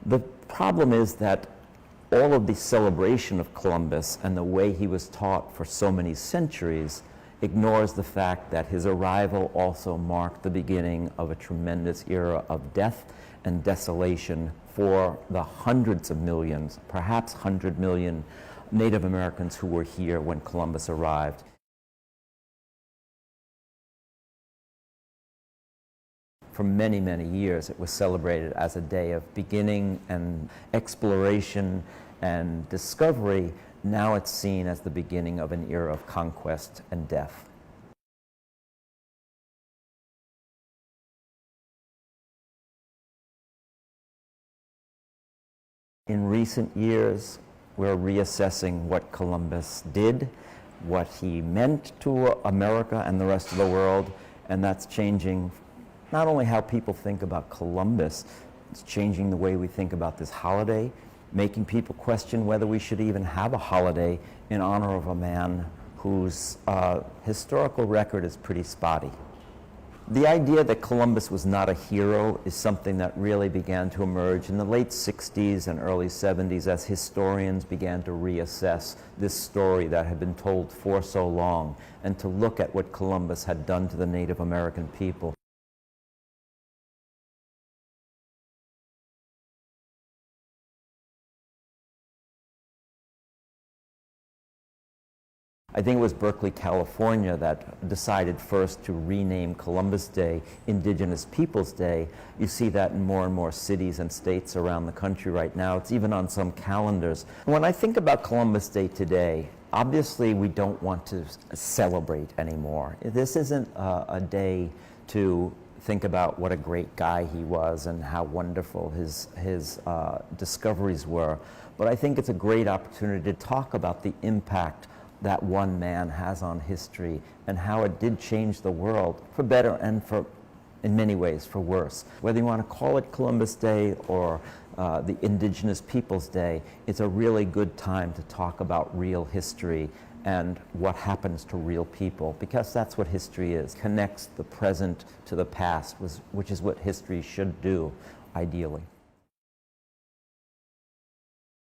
The problem is that all of the celebration of Columbus and the way he was taught for so many centuries ignores the fact that his arrival also marked the beginning of a tremendous era of death and desolation for the hundreds of millions, perhaps 100 million Native Americans who were here when Columbus arrived. For many, many years, it was celebrated as a day of beginning and exploration and discovery. Now it's seen as the beginning of an era of conquest and death. In recent years, we're reassessing what Columbus did, what he meant to America and the rest of the world, and that's changing not only how people think about Columbus, it's changing the way we think about this holiday, making people question whether we should even have a holiday in honor of a man whose historical record is pretty spotty. The idea that Columbus was not a hero is something that really began to emerge in the late 60s and early 70s as historians began to reassess this story that had been told for so long and to look at what Columbus had done to the Native American people. I think it was Berkeley, California that decided first to rename Columbus Day Indigenous Peoples Day. You see that in more and more cities and states around the country right now. It's even on some calendars. When I think about Columbus Day today, obviously we don't want to celebrate anymore. This isn't a day to think about what a great guy he was and how wonderful his discoveries were. But I think it's a great opportunity to talk about the impact that one man has on history and how it did change the world for better and for, in many ways, for worse. Whether you want to call it Columbus Day or the Indigenous Peoples Day, it's a really good time to talk about real history and what happens to real people, because that's what history is. Connects the present to the past, which is what history should do, ideally.